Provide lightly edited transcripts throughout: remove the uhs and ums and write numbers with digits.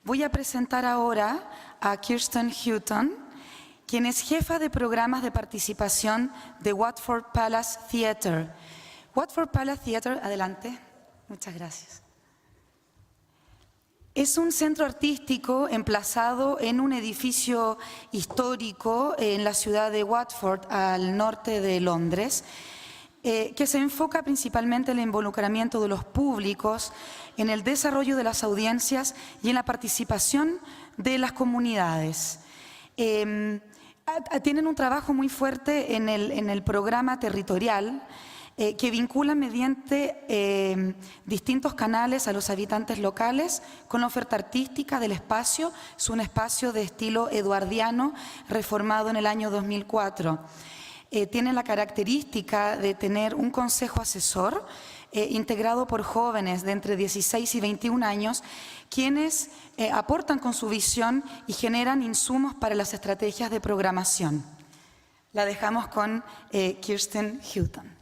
Voy a presentar ahora a Kirsten Hutton, quien es jefa de programas de participación de Watford Palace Theatre. Watford Palace Theatre, adelante. Muchas gracias. Es un centro artístico emplazado en un edificio histórico en la ciudad de Watford, al norte de Londres, que se enfoca principalmente en el involucramiento de los públicos, en el desarrollo de las audiencias y en la participación de las comunidades. Tienen un trabajo muy fuerte en el programa territorial, que vincula mediante distintos canales a los habitantes locales con la oferta artística del espacio. Es un espacio de estilo eduardiano reformado en el año 2004. Tiene la característica de tener un consejo asesor integrado por jóvenes de entre 16 y 21 años, quienes aportan con su visión y generan insumos para las estrategias de programación. La dejamos con Kirsten Hutton.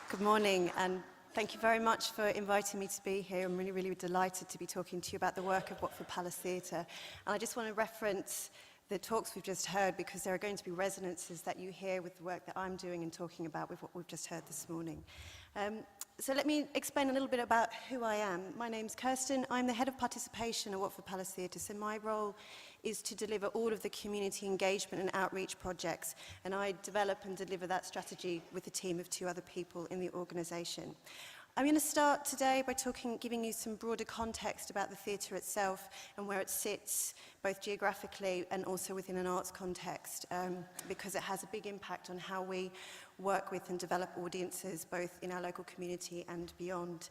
Good morning, and thank you very much for inviting me to be here. I'm really, really delighted to be talking to you about the work of Watford Palace Theatre. And I just want to reference the talks we've just heard, because there are going to be resonances that you hear with the work that I'm doing and talking about with what we've just heard this morning. So let me explain a little bit about who I am. My name's Kirsten. I'm the head of participation at Watford Palace Theatre. So my role is to deliver all of the community engagement and outreach projects, and I develop and deliver that strategy with a team of 2 other people in the organisation. I'm going to start today by giving you some broader context about the theatre itself and where it sits, both geographically and also within an arts context, because it has a big impact on how we work with and develop audiences, both in our local community and beyond.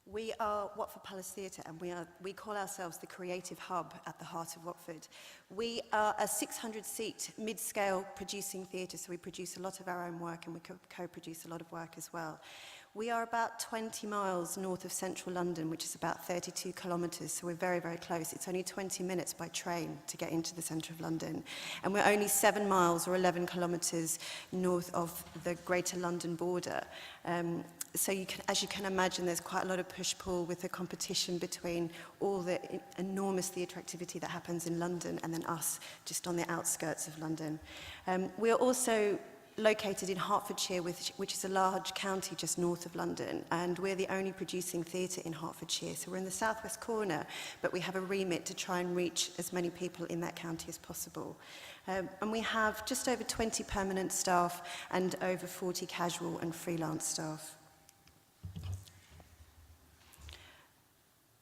We are Watford Palace Theatre, and we call ourselves the creative hub at the heart of Watford. We are a 600-seat mid-scale producing theatre, so we produce a lot of our own work and we co-produce a lot of work as well. We are about 20 miles north of central London, which is about 32 kilometres, so we're very, very close. It's only 20 minutes by train to get into the centre of London. And we're only 7 miles or 11 kilometres north of the Greater London border. So as you can imagine, there's quite a lot of push-pull with the competition between all the enormous theatre activity that happens in London and then us just on the outskirts of London. We are also located in Hertfordshire, which is a large county just north of London, and we're the only producing theatre in Hertfordshire. So we're in the southwest corner, but we have a remit to try and reach as many people in that county as possible. And we have just over 20 permanent staff and over 40 casual and freelance staff.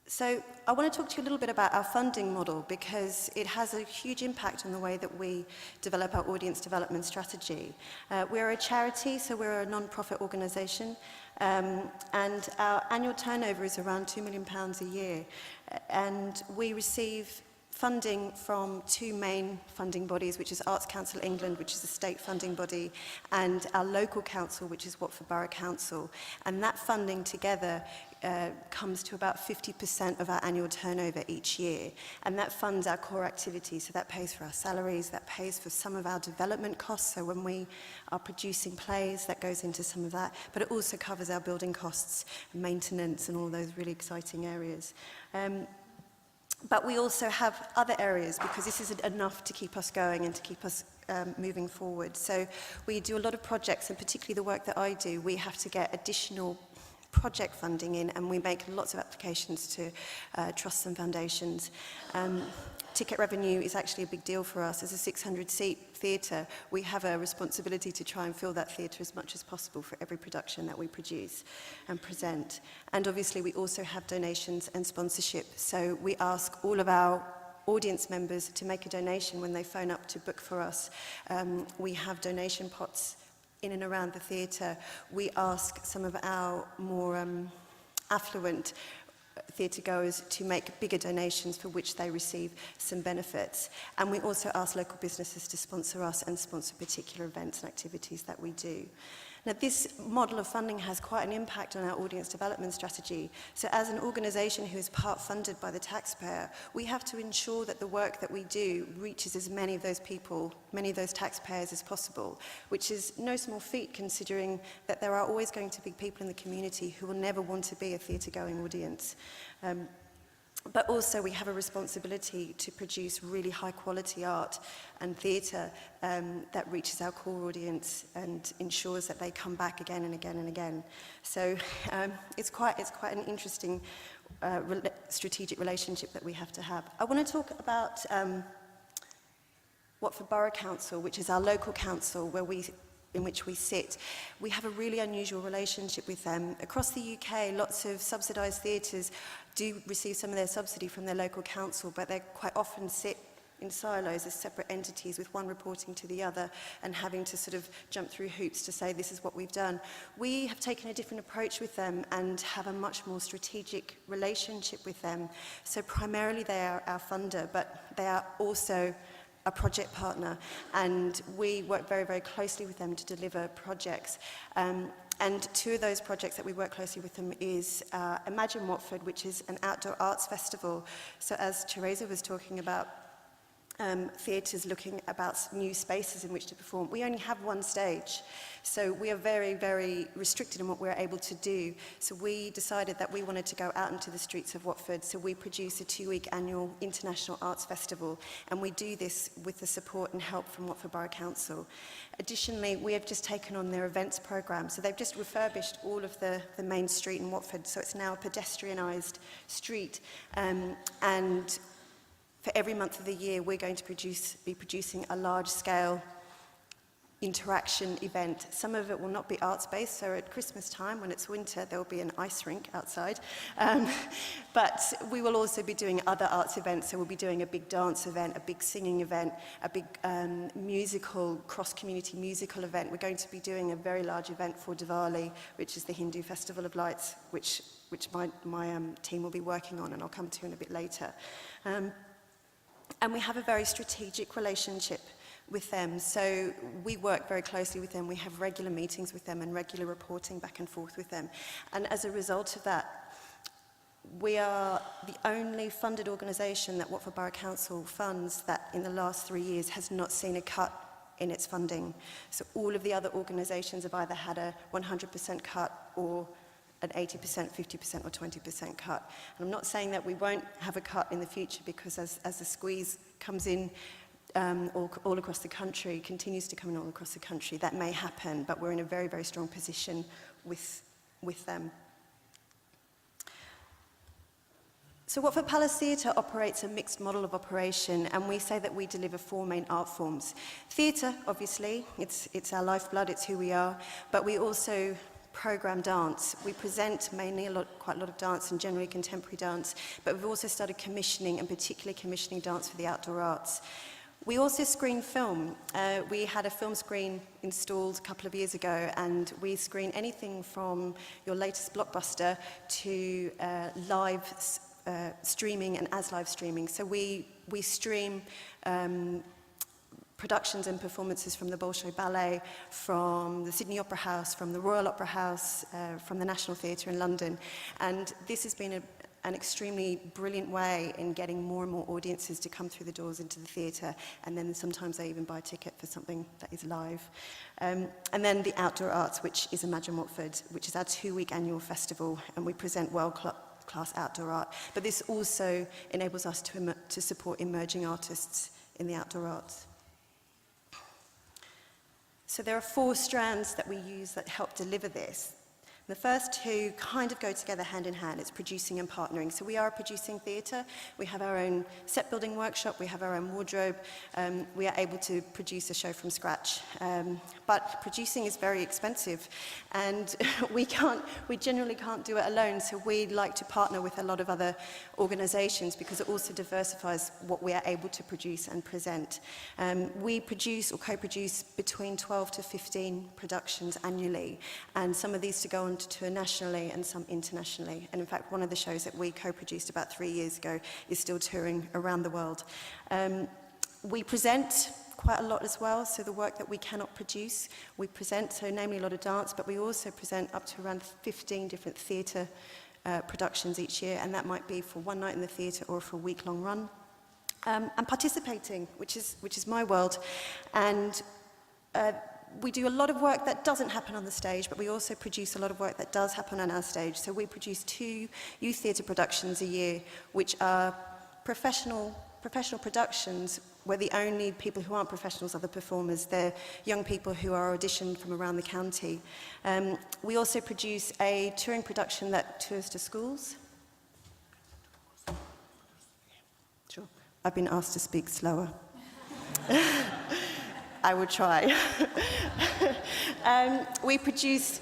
So I want to talk to you a little bit about our funding model, because it has a huge impact on the way that we develop our audience development strategy. We're a charity, so we're a non-profit organisation, and our annual turnover is around £2 million a year, and we receive funding from 2 main funding bodies, which is Arts Council England, which is a state funding body, and our local council, which is Watford Borough Council. And that funding together comes to about 50% of our annual turnover each year. And that funds our core activities, so that pays for our salaries, that pays for some of our development costs, so when we are producing plays, that goes into some of that, but it also covers our building costs, maintenance, and all those really exciting areas. But we also have other areas, because this isn't enough to keep us going and to keep us moving forward. So we do a lot of projects, and particularly the work that I do, we have to get additional project funding in, and we make lots of applications to trusts and foundations. Ticket revenue is actually a big deal for us. As a 600-seat theatre, we have a responsibility to try and fill that theatre as much as possible for every production that we produce and present. And obviously we also have donations and sponsorship, so we ask all of our audience members to make a donation when they phone up to book for us. We have donation pots in and around the theatre. We ask some of our more affluent theatre goers to make bigger donations for which they receive some benefits. And we also ask local businesses to sponsor us and sponsor particular events and activities that we do. Now, this model of funding has quite an impact on our audience development strategy. So as an organisation who is part funded by the taxpayer, we have to ensure that the work that we do reaches as many of those people, many of those taxpayers as possible, which is no small feat considering that there are always going to be people in the community who will never want to be a theatre-going audience. But also we have a responsibility to produce really high quality art and theatre that reaches our core audience and ensures that they come back again and again and again. So it's quite an interesting strategic relationship that we have to have. I want to talk about Watford Borough Council, which is our local council in which we sit. We have a really unusual relationship with them. Across the UK, lots of subsidised theatres do receive some of their subsidy from their local council, but they quite often sit in silos as separate entities with one reporting to the other and having to sort of jump through hoops to say this is what we've done. We have taken a different approach with them and have a much more strategic relationship with them. So primarily they are our funder, but they are also a project partner, and we work very, very closely with them to deliver projects. And two of those projects that we work closely with them is Imagine Watford, which is an outdoor arts festival. So as Teresa was talking about, theatres looking about new spaces in which to perform. We only have one stage, so we are very, very restricted in what we're able to do. So we decided that we wanted to go out into the streets of Watford, so we produce a 2-week annual international arts festival, and we do this with the support and help from Watford Borough Council. Additionally, we have just taken on their events programme, so they've just refurbished all of the main street in Watford, so it's now a pedestrianised street, and for every month of the year, we're going to be producing a large-scale interaction event. Some of it will not be arts-based, so at Christmas time, when it's winter, there will be an ice rink outside. But we will also be doing other arts events, so we'll be doing a big dance event, a big singing event, a big musical, cross-community musical event. We're going to be doing a very large event for Diwali, which is the Hindu Festival of Lights, which my team will be working on, and I'll come to in a bit later. And we have a very strategic relationship with them, so we work very closely with them. We have regular meetings with them and regular reporting back and forth with them. And as a result of that, we are the only funded organisation that Watford Borough Council funds that in the last 3 years has not seen a cut in its funding. So all of the other organisations have either had a 100% cut or an 80%, 50% or 20% cut. And I'm not saying that we won't have a cut in the future, because as the squeeze comes in all across the country, continues to come in all across the country, that may happen, but we're in a very, very strong position with them. So Watford Palace Theatre operates a mixed model of operation, and we say that we deliver 4 main art forms. Theatre, obviously, it's our lifeblood, it's who we are, but we also program dance. We present mainly quite a lot of dance and generally contemporary dance, but we've also started commissioning, and particularly commissioning dance for the outdoor arts. We also screen film. We had a film screen installed a couple of years ago, and we screen anything from your latest blockbuster to live streaming and as live streaming. So we stream productions and performances from the Bolshoi Ballet, from the Sydney Opera House, from the Royal Opera House, from the National Theatre in London. And this has been an extremely brilliant way in getting more and more audiences to come through the doors into the theatre, and then sometimes they even buy a ticket for something that is live. And then the outdoor arts, which is Imagine Watford, which is our 2-week annual festival, and we present world-class outdoor art. But this also enables us to support emerging artists in the outdoor arts. So there are 4 strands that we use that help deliver this. The first 2 kind of go together hand in hand. It's producing and partnering. So we are a producing theatre. We have our own set building workshop. We have our own wardrobe. We are able to produce a show from scratch. But producing is very expensive, and we generally can't do it alone. So we like to partner with a lot of other organisations, because it also diversifies what we are able to produce and present. We produce or co-produce between 12 to 15 productions annually, and some of these to go on to tour nationally and some internationally. And in fact, one of the shows that we co-produced about 3 years ago is still touring around the world. We present quite a lot as well, so the work that we cannot produce, we present, so namely a lot of dance, but we also present up to around 15 different theatre productions each year, and that might be for one night in the theatre or for a week-long run. And participating, which is my world, and we do a lot of work that doesn't happen on the stage, but we also produce a lot of work that does happen on our stage. So we produce 2 youth theatre productions a year, which are professional productions where the only people who aren't professionals are the performers. They're young people who are auditioned from around the county. We also produce a touring production that tours to schools. Sure. I've been asked to speak slower. I will try. We produce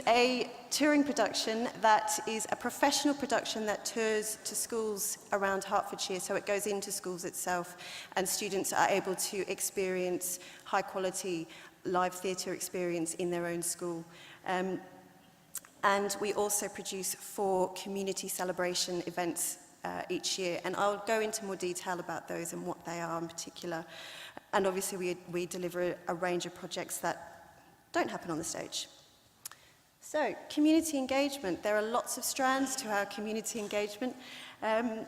a touring production that is a professional production that tours to schools around Hertfordshire, so it goes into schools itself, and students are able to experience high-quality live theatre experience in their own school. And we also produce 4 community celebration events each year, and I'll go into more detail about those and what they are in particular. And obviously we deliver a range of projects that don't happen on the stage. So, community engagement. There are lots of strands to our community engagement. And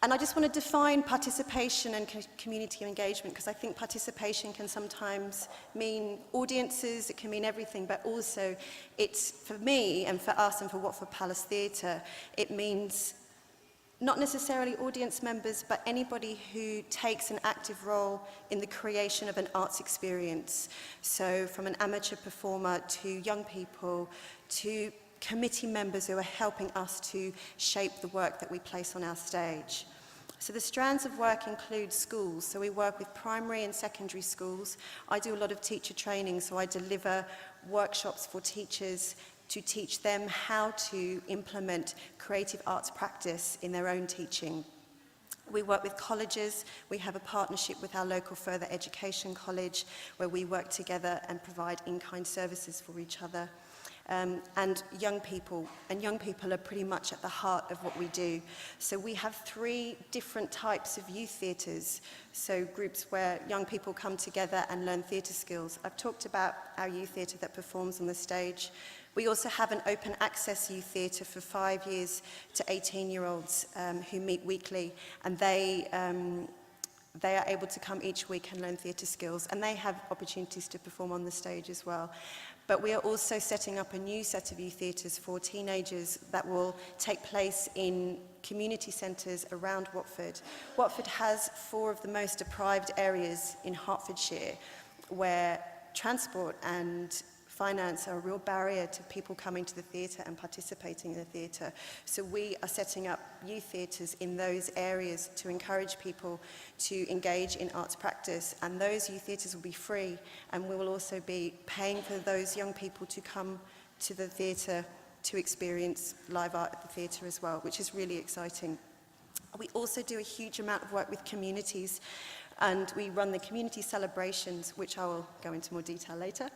I just want to define participation and community engagement, because I think participation can sometimes mean audiences, it can mean everything, but also it's, for me and for us and for Watford Palace Theatre, it means not necessarily audience members, but anybody who takes an active role in the creation of an arts experience. So from an amateur performer to young people to committee members who are helping us to shape the work that we place on our stage. So the strands of work include schools. So we work with primary and secondary schools. I do a lot of teacher training, so I deliver workshops for teachers to teach them how to implement creative arts practice in their own teaching. We work with colleges. We have a partnership with our local further education college where we work together and provide in-kind services for each other. And young people are pretty much at the heart of what we do. So we have 3 different types of youth theatres, so groups where young people come together and learn theatre skills. I've talked about our youth theatre that performs on the stage. We also have an open access youth theatre for 5 years to 18-year-olds who meet weekly, and they are able to come each week and learn theatre skills, and they have opportunities to perform on the stage as well. But we are also setting up a new set of youth theatres for teenagers that will take place in community centres around Watford. Watford has 4 of the most deprived areas in Hertfordshire where transport and finance are a real barrier to people coming to the theatre and participating in the theatre. So we are setting up youth theatres in those areas to encourage people to engage in arts practice, and those youth theatres will be free, and we will also be paying for those young people to come to the theatre to experience live art at the theatre as well, which is really exciting. We also do a huge amount of work with communities, and we run the community celebrations, which I will go into more detail later.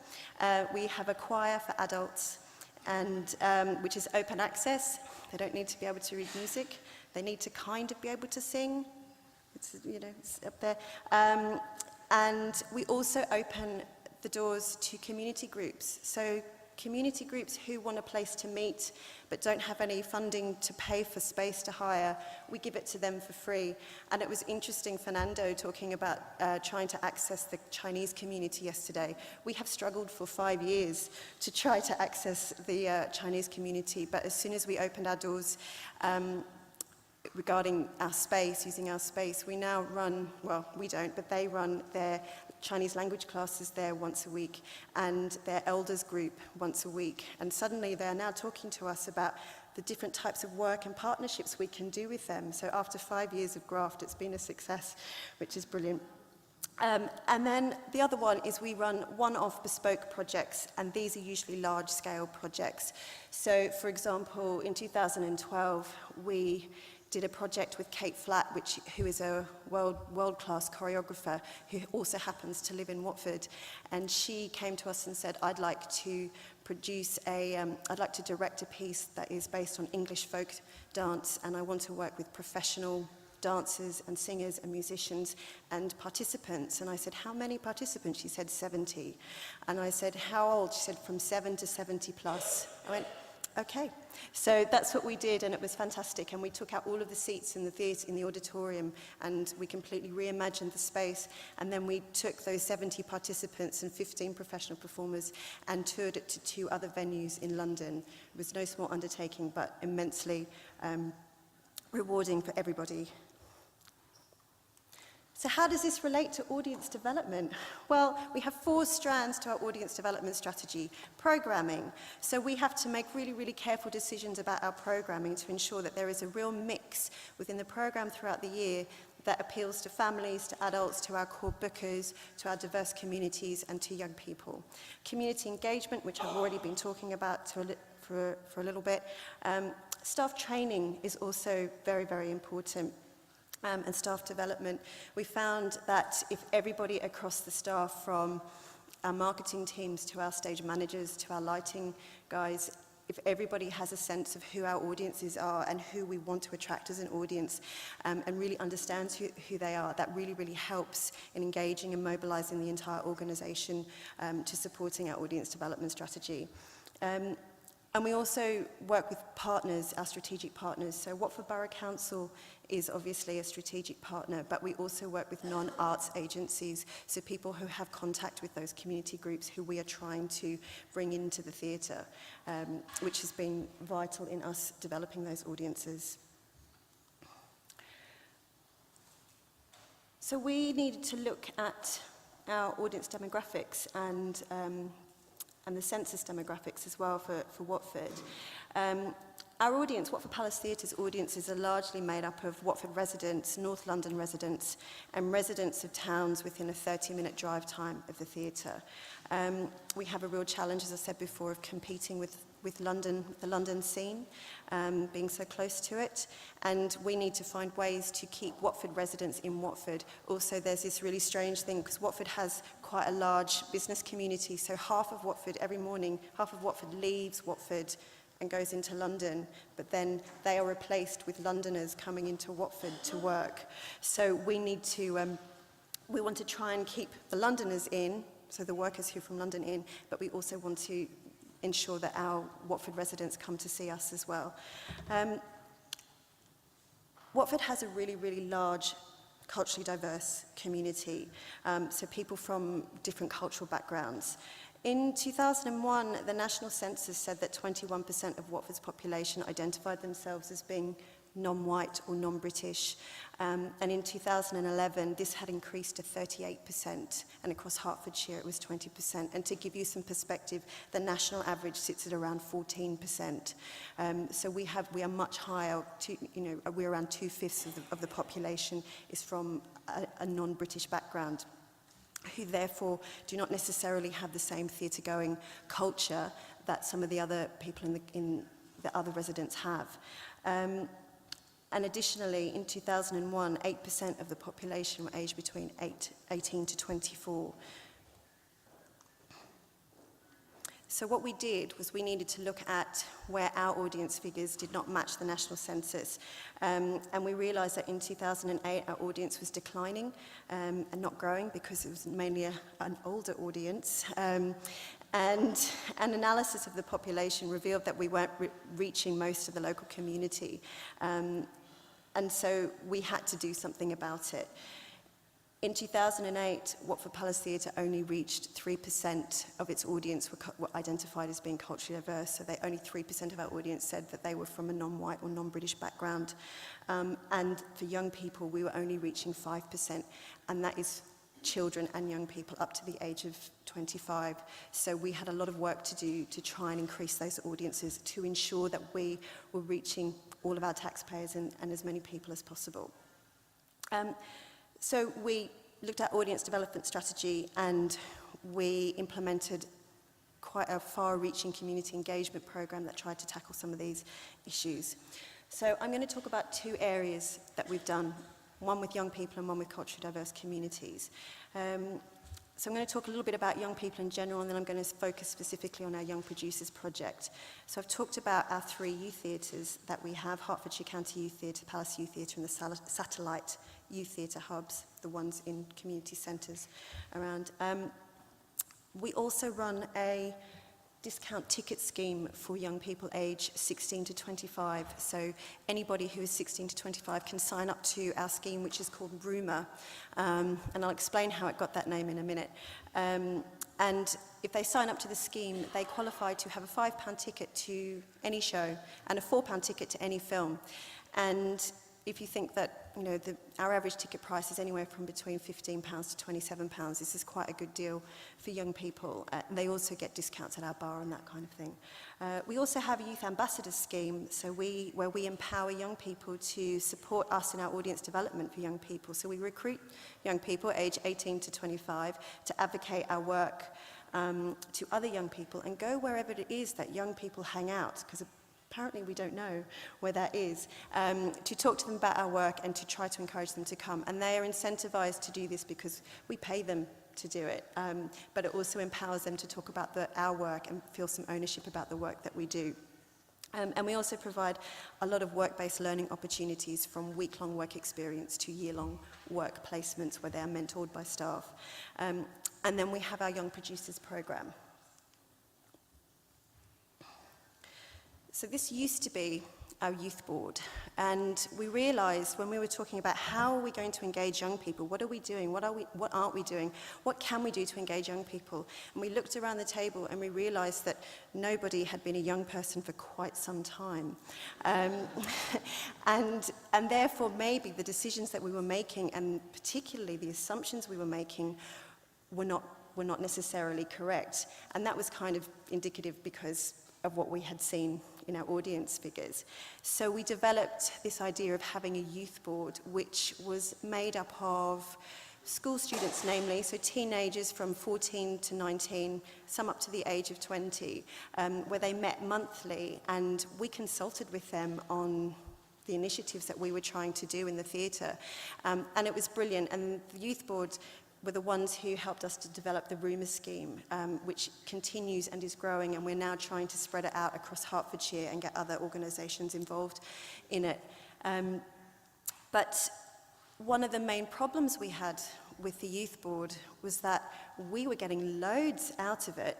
We have a choir for adults, and which is open access. They don't need to be able to read music. They need to kind of be able to sing. It's, you know, it's up there. And we also open the doors to community groups. So community groups who want a place to meet but don't have any funding to pay for space to hire, we give it to them for free. And it was interesting, Fernando talking about trying to access the Chinese community yesterday. We have struggled for 5 years to try to access the Chinese community, but as soon as we opened our doors regarding our space, using our space, we now run, well, we don't, but they run their Chinese language classes there once a week and their elders group once a week. And suddenly they're now talking to us about the different types of work and partnerships we can do with them. So after 5 years of graft, it's been a success, which is brilliant. And then the other one is we run one-off bespoke projects, and these are usually large-scale projects. So, for example, in 2012, we did a project with Kate Flatt, who is a world-class choreographer who also happens to live in Watford. And she came to us and said, I'd like to direct a piece that is based on English folk dance, and I want to work with professional dancers and singers and musicians and participants. And I said, how many participants? She said 70. And I said, how old? She said, from 7 to 70 plus. I went, okay. So that's what we did, and it was fantastic. And we took out all of the seats in the theatre, in the auditorium, and we completely reimagined the space. And then we took those 70 participants and 15 professional performers and toured it to 2 other venues in London. It was no small undertaking, but immensely rewarding for everybody. So how does this relate to audience development? Well, we have 4 strands to our audience development strategy. Programming. So we have to make really, really careful decisions about our programming to ensure that there is a real mix within the program throughout the year that appeals to families, to adults, to our core bookers, to our diverse communities, and to young people. Community engagement, which I've already been talking about for a little bit. Staff training is also very, very important. And staff development. We found that if everybody across the staff, from our marketing teams to our stage managers to our lighting guys, if everybody has a sense of who our audiences are and who we want to attract as an audience, and really understands who they are, that really, really helps in engaging and mobilizing the entire organization to supporting our audience development strategy. And we also work with partners, our strategic partners. So Watford Borough Council is obviously a strategic partner, but we also work with non-arts agencies, so people who have contact with those community groups who we are trying to bring into the theatre, which has been vital in us developing those audiences. So we needed to look at our audience demographics and the census demographics as well for Watford. Our audience, Watford Palace Theatre's audiences, are largely made up of Watford residents, North London residents, and residents of towns within a 30-minute drive time of the theatre. We have a real challenge, as I said before, of competing with London, the London scene, being so close to it, and we need to find ways to keep Watford residents in Watford. Also, there's this really strange thing, because Watford has quite a large business community, so half of Watford, every morning, half of Watford leaves Watford and goes into London, but then they are replaced with Londoners coming into Watford to work. So we need to, we want to try and keep the Londoners in, so the workers who are from London in, but we also want to ensure that our Watford residents come to see us as well. Watford has a really, really large culturally diverse community, so people from different cultural backgrounds. In 2001, the National Census said that 21% of Watford's population identified themselves as being non-white or non-British. And in 2011, this had increased to 38%, and across Hertfordshire it was 20%. And to give you some perspective, the national average sits at around 14%. So we are much higher. We're around 2/5 of the population is from a non-British background, who therefore do not necessarily have the same theatre-going culture that some of the other people in the other residents have. And additionally, in 2001, 8% of the population were aged between 18 to 24. So what we did was we needed to look at where our audience figures did not match the national census. And we realised that in 2008 our audience was declining and not growing, because it was mainly an older audience. And an analysis of the population revealed that we weren't reaching most of the local community. And so we had to do something about it. In 2008, Watford Palace Theatre only reached 3% of its audience were identified as being culturally diverse, so only 3% of our audience said that they were from a non-white or non-British background. And for young people, we were only reaching 5%, and that is children and young people up to the age of 25. So we had a lot of work to do to try and increase those audiences to ensure that we were reaching all of our taxpayers and as many people as possible. So we looked at audience development strategy, and we implemented quite a far-reaching community engagement program that tried to tackle some of these issues. So I'm going to talk about 2 areas that we've done, one with young people and one with culturally diverse communities. So I'm going to talk a little bit about young people in general, and then I'm going to focus specifically on our Young Producers project. So I've talked about our 3 youth theatres that we have: Hertfordshire County Youth Theatre, Palace Youth Theatre, and the satellite youth theatre hubs, the ones in community centres around. We also run a discount ticket scheme for young people aged 16 to 25. So anybody who is 16 to 25 can sign up to our scheme, which is called Rumour. And I'll explain how it got that name in a minute. And if they sign up to the scheme, they qualify to have a £5 ticket to any show and a £4 ticket to any film. And if you think that, you know, our average ticket price is anywhere from between £15 to £27, this is quite a good deal for young people. They also get discounts at our bar and that kind of thing. We also have a Youth Ambassadors scheme, so where we empower young people to support us in our audience development for young people. So we recruit young people aged 18 to 25 to advocate our work to other young people and go wherever it is that young people hang out, because apparently we don't know where that is, to talk to them about our work and to try to encourage them to come. And they are incentivized to do this because we pay them to do it, but it also empowers them to talk about our work and feel some ownership about the work that we do. And we also provide a lot of work-based learning opportunities, from week-long work experience to year-long work placements where they are mentored by staff. And then we have our Young Producers program. So this used to be our youth board, and we realised when we were talking about how are we going to engage young people, what are we doing, what aren't we doing, what can we do to engage young people? And we looked around the table and we realised that nobody had been a young person for quite some time. And therefore maybe the decisions that we were making, and particularly the assumptions we were making, were not necessarily correct. And that was kind of indicative because of what we had seen in our audience figures. So we developed this idea of having a youth board, which was made up of school students, namely, so teenagers from 14 to 19, some up to the age of 20, where they met monthly, and we consulted with them on the initiatives that we were trying to do in the theatre. And it was brilliant, and the youth board were the ones who helped us to develop the Rumour scheme, which continues and is growing, and we're now trying to spread it out across Hertfordshire and get other organisations involved in it. But one of the main problems we had with the youth board was that we were getting loads out of it,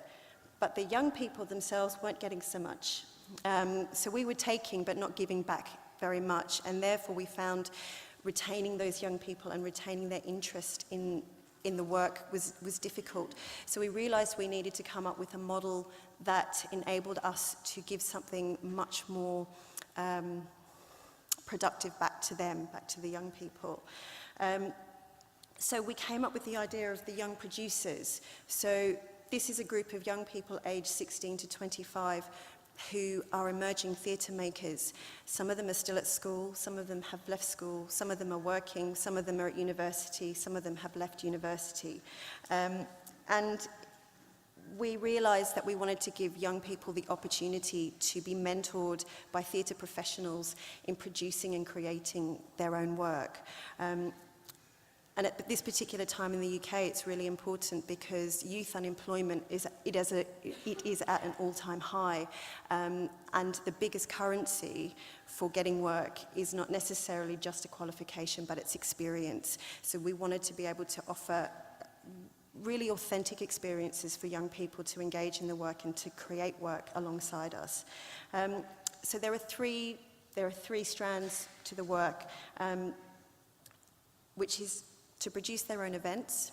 but the young people themselves weren't getting so much. So we were taking but not giving back very much, and therefore we found retaining those young people and retaining their interest in the work was difficult. So we realised we needed to come up with a model that enabled us to give something much more productive back to them, back to the young people. So we came up with the idea of the Young Producers. So this is a group of young people aged 16 to 25 who are emerging theatre makers. Some of them are still at school, some of them have left school, some of them are working, some of them are at university, some of them have left university. And we realised that we wanted to give young people the opportunity to be mentored by theatre professionals in producing and creating their own work. And at this particular time in the UK, it's really important because youth unemployment is at an all-time high, and the biggest currency for getting work is not necessarily just a qualification, but it's experience. So we wanted to be able to offer really authentic experiences for young people to engage in the work and to create work alongside us. So there are three strands to the work, which is to produce their own events,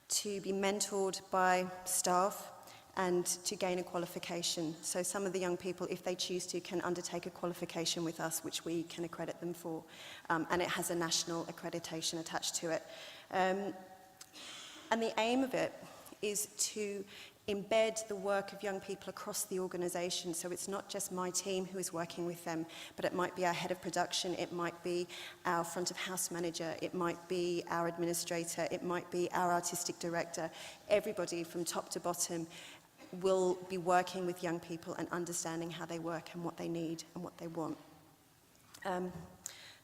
to be mentored by staff, and to gain a qualification. So some of the young people, if they choose to, can undertake a qualification with us, which we can accredit them for, and it has a national accreditation attached to it. And the aim of it is to embed the work of young people across the organisation. So it's not just my team who is working with them, but it might be our head of production, it might be our front of house manager, it might be our administrator, it might be our artistic director. Everybody from top to bottom will be working with young people and understanding how they work and what they need and what they want.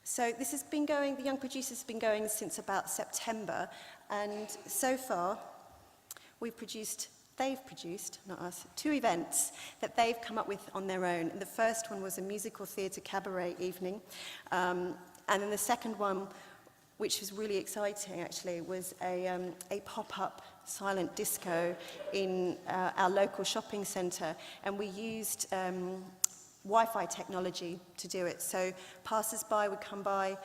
So this has been going, the Young Producers has been going since about September, and so far they've produced, not us, 2 events that they've come up with on their own. And the first one was a musical theatre cabaret evening. And then the second one, which was really exciting actually, was a pop-up silent disco in our local shopping centre. And we used Wi-Fi technology to do it. So passers-by would come by,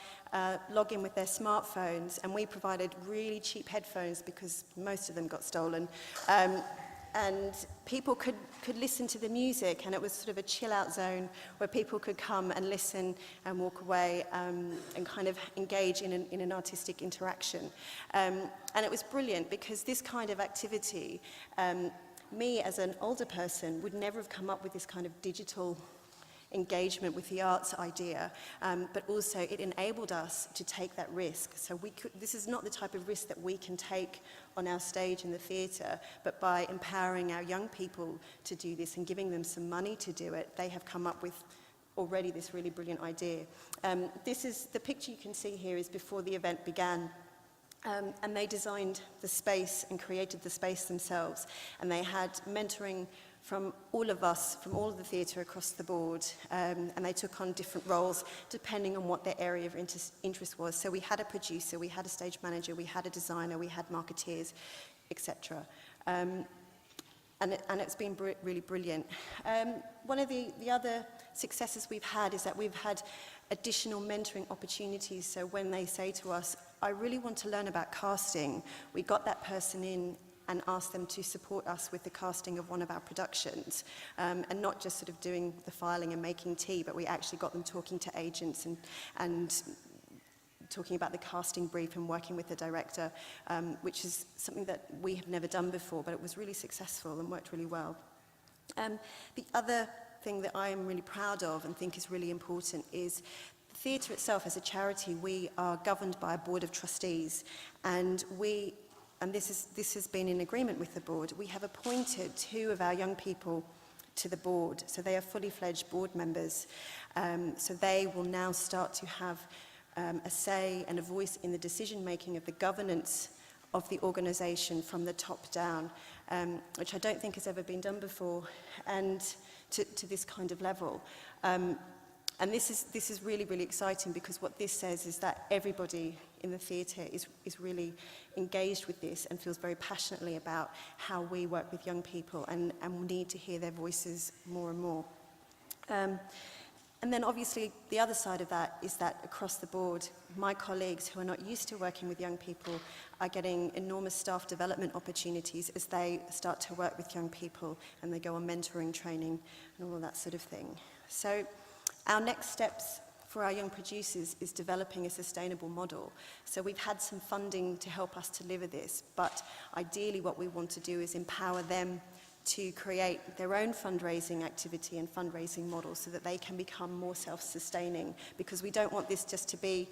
log in with their smartphones, and we provided really cheap headphones because most of them got stolen. And people could listen to the music, and it was sort of a chill-out zone where people could come and listen and walk away and kind of engage in an artistic interaction. And it was brilliant because this kind of activity, me as an older person would never have come up with this kind of digital engagement with the arts idea, but also it enabled us to take that risk. So this is not the type of risk that we can take on our stage in the theatre, but by empowering our young people to do this and giving them some money to do it, they have come up with already this really brilliant idea. This is the picture you can see here is before the event began. And they designed the space and created the space themselves. And they had mentoring from all of us, from all of the theatre across the board, and they took on different roles depending on what their area of interest was. So we had a producer, we had a stage manager, we had a designer, we had marketeers, etc. And it's been really brilliant. One of the other successes we've had is that we've had additional mentoring opportunities. So when they say to us, I really want to learn about casting, we got that person in and asked them to support us with the casting of one of our productions, and not just sort of doing the filing and making tea, but we actually got them talking to agents and talking about the casting brief and working with the director, which is something that we have never done before, but it was really successful and worked really well. The other thing that I am really proud of and think is really important is the theatre itself. As a charity, we are governed by a board of trustees, and this has been in agreement with the board. We have appointed 2 of our young people to the board, so they are fully fledged board members. So they will now start to have a say and a voice in the decision making of the governance of the organisation from the top down, which I don't think has ever been done before, and to this kind of level. And this is really, really exciting, because what this says is that everybody in the theatre is really engaged with this and feels very passionately about how we work with young people, and we need to hear their voices more and more. And then obviously the other side of that is that across the board, my colleagues who are not used to working with young people are getting enormous staff development opportunities as they start to work with young people and they go on mentoring training and all of that sort of thing. So our next steps for our young producers is developing a sustainable model. So we've had some funding to help us deliver this, but ideally what we want to do is empower them to create their own fundraising activity and fundraising model so that they can become more self-sustaining, because we don't want this just to be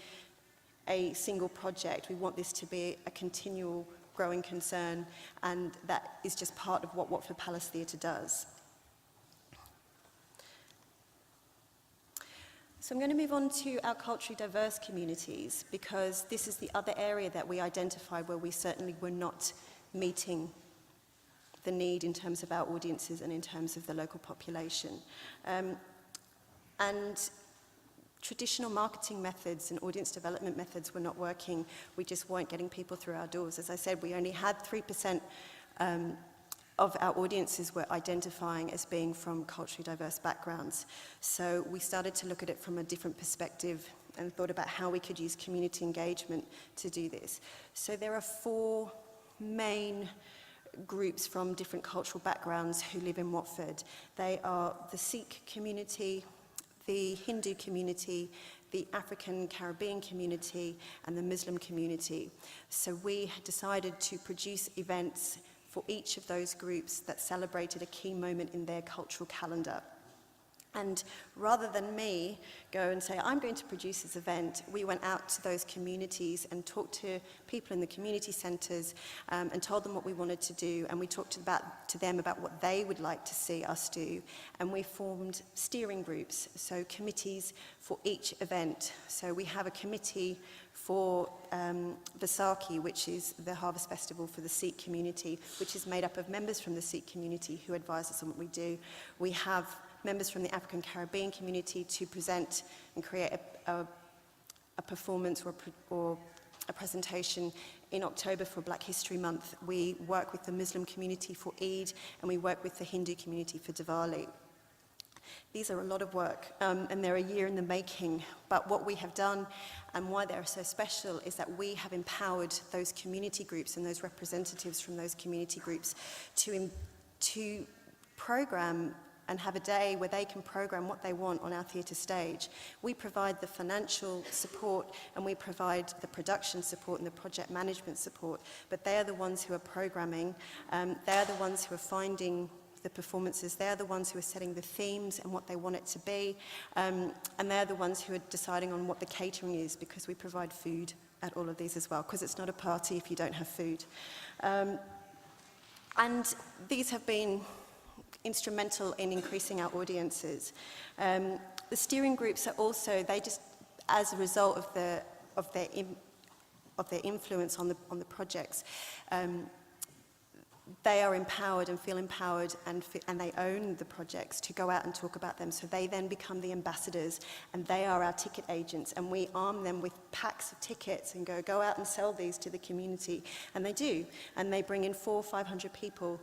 a single project. We want this to be a continual growing concern, and that is just part of what Watford Palace Theatre does. So I'm going to move on to our culturally diverse communities, because this is the other area that we identified where we certainly were not meeting the need in terms of our audiences and in terms of the local population. And traditional marketing methods and audience development methods were not working. We just weren't getting people through our doors. As I said, we only had 3% of our audiences were identifying as being from culturally diverse backgrounds. So we started to look at it from a different perspective and thought about how we could use community engagement to do this. So there are 4 main groups from different cultural backgrounds who live in Watford. They are the Sikh community, the Hindu community, the African Caribbean community, and the Muslim community. So we decided to produce events for each of those groups that celebrated a key moment in their cultural calendar. And rather than me go and say, I'm going to produce this event, we went out to those communities and talked to people in the community centres and told them what we wanted to do, and we talked to them about what they would like to see us do. And we formed steering groups, so committees for each event. So we have a committee for Vaisakhi, which is the harvest festival for the Sikh community, which is made up of members from the Sikh community who advise us on what we do. We have members from the African Caribbean community to present and create a performance or a presentation in October for Black History Month. We work with the Muslim community for Eid, and we work with the Hindu community for Diwali. These are a lot of work, and they're a year in the making, but what we have done and why they're so special is that we have empowered those community groups and those representatives from those community groups to program and have a day where they can program what they want on our theatre stage. We provide the financial support and we provide the production support and the project management support, but they are the ones who are programming, they are the ones who are finding the performances, they are the ones who are setting the themes and what they want it to be, and they're the ones who are deciding on what the catering is, because we provide food at all of these as well, because it's not a party if you don't have food. And these have been instrumental in increasing our audiences. The steering groups are also, they just, as a result of their influence on the projects, they are empowered and feel empowered, and they own the projects to go out and talk about them. So they then become the ambassadors, and they are our ticket agents, and we arm them with packs of tickets and go out and sell these to the community. And they do, and they bring in 400 or 500 people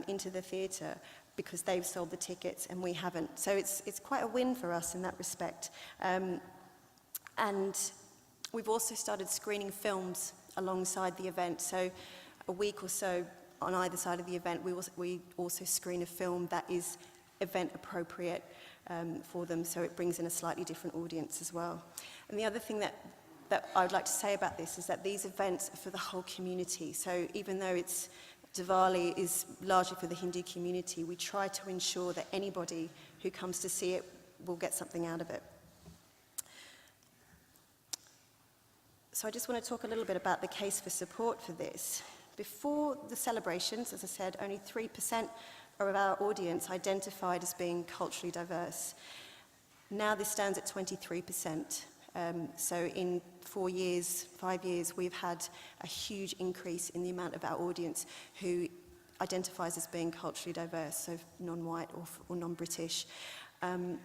into the theatre because they've sold the tickets and we haven't. So it's quite a win for us in that respect. And we've also started screening films alongside the event. So a week or so on either side of the event, we also screen a film that is event appropriate for them, so it brings in a slightly different audience as well. And the other thing that I would like to say about this is that these events are for the whole community. So even though Diwali is largely for the Hindu community, we try to ensure that anybody who comes to see it will get something out of it. So I just want to talk a little bit about the case for support for this. Before the celebrations, as I said, only 3% of our audience identified as being culturally diverse. Now this stands at 23%. So in 5 years, we've had a huge increase in the amount of our audience who identifies as being culturally diverse, so non-white or non-British. And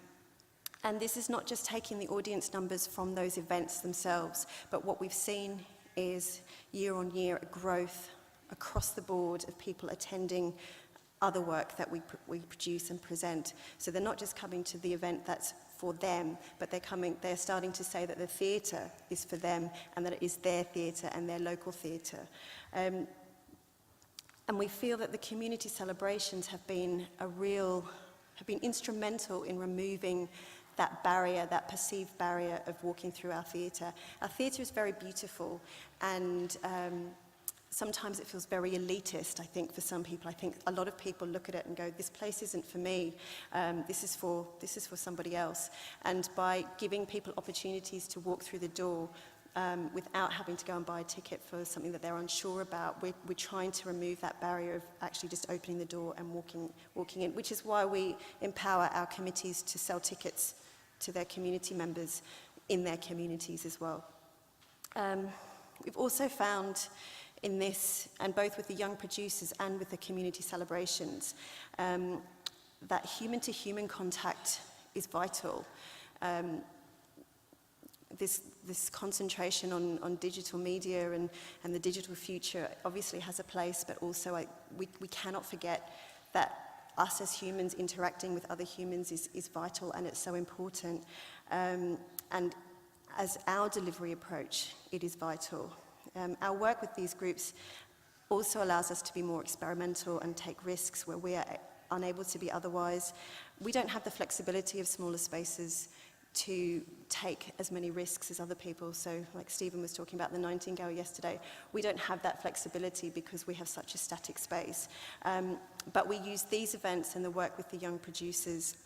this is not just taking the audience numbers from those events themselves, but what we've seen is year on year a growth across the board of people attending other work that we produce and present. So they're not just coming to the event that's for them, but they're starting to say that the theatre is for them and that it is their theatre and their local theatre. And we feel that the community celebrations have been instrumental in removing that barrier, that perceived barrier of walking through our theatre. Our theatre is very beautiful, and sometimes it feels very elitist, I think, for some people. I think a lot of people look at it and go, this place isn't for me, this is for somebody else. And by giving people opportunities to walk through the door without having to go and buy a ticket for something that they're unsure about, we're trying to remove that barrier of actually just opening the door and walking in, which is why we empower our committees to sell tickets to their community members in their communities as well. We've also found in this, and both with the young producers and with the community celebrations, that human-to-human contact is vital. This concentration on digital media and the digital future obviously has a place, but also we cannot forget that us as humans interacting with other humans is vital, and it's so important. And as our delivery approach, it is vital. Our work with these groups also allows us to be more experimental and take risks where we are unable to be otherwise. We don't have the flexibility of smaller spaces to take as many risks as other people. So like Stephen was talking about the Nightingale yesterday, we don't have that flexibility because we have such a static space. But we use these events and the work with the young producers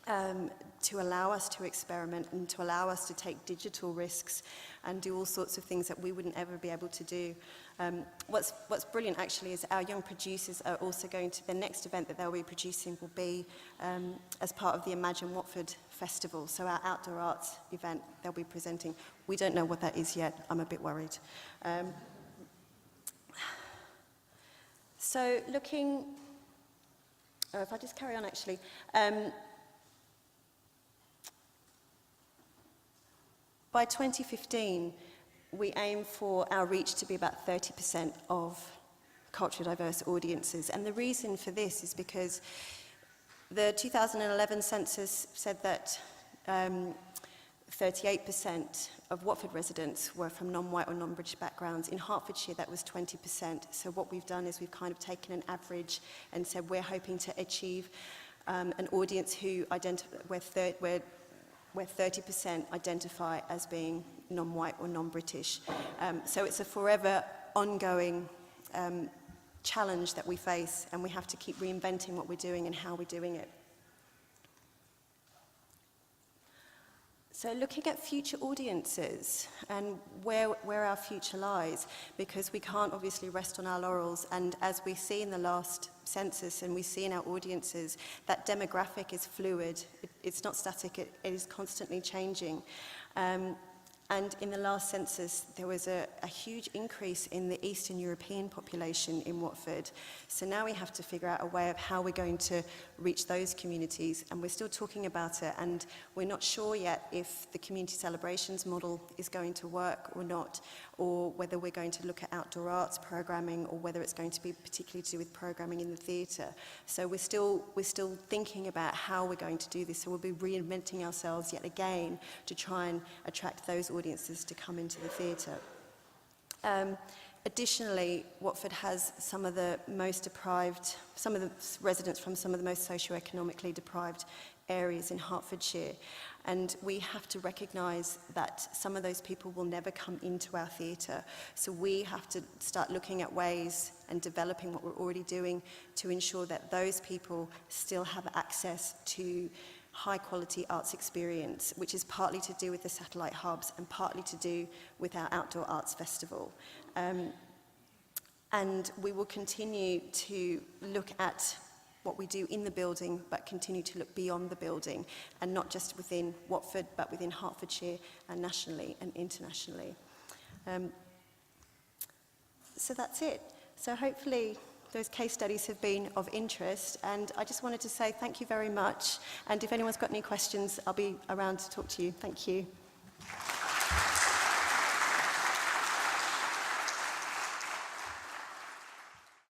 to allow us to experiment and to allow us to take digital risks and do all sorts of things that we wouldn't ever be able to do. What's brilliant actually is our young producers are also going to, the next event that they'll be producing will be as part of the Imagine Watford Festival, so our outdoor arts event they'll be presenting. We don't know what that is yet, I'm a bit worried. So looking, if I just carry on actually, by 2015, we aim for our reach to be about 30% of culturally diverse audiences. And the reason for this is because the 2011 census said that 38% of Watford residents were from non-white or non-British backgrounds. In Hertfordshire, that was 20%. So what we've done is we've kind of taken an average and said we're hoping to achieve an audience who where 30% identify as being non-white or non-British. So it's a forever ongoing challenge that we face, and we have to keep reinventing what we're doing and how we're doing it. So looking at future audiences and where our future lies, because we can't obviously rest on our laurels, and as we see in the last census and we see in our audiences, that demographic is fluid, it's not static, it is constantly changing. And in the last census, there was a huge increase in the Eastern European population in Watford. So now we have to figure out a way of how we're going to reach those communities, and we're still talking about it, and we're not sure yet if the community celebrations model is going to work or not, or whether we're going to look at outdoor arts programming, or whether it's going to be particularly to do with programming in the theatre. So we're still thinking about how we're going to do this, so we'll be reinventing ourselves yet again to try and attract those audiences to come into the theatre. Additionally, Watford has some of the residents from some of the most socioeconomically deprived areas in Hertfordshire, and we have to recognise that some of those people will never come into our theatre. So we have to start looking at ways and developing what we're already doing to ensure that those people still have access to high-quality arts experience, which is partly to do with the satellite hubs and partly to do with our outdoor arts festival. And we will continue to look at what we do in the building, but continue to look beyond the building, and not just within Watford, but within Hertfordshire and nationally and internationally. So that's it. So hopefully those case studies have been of interest, and I just wanted to say thank you very much, and if anyone's got any questions, I'll be around to talk to you. Thank you.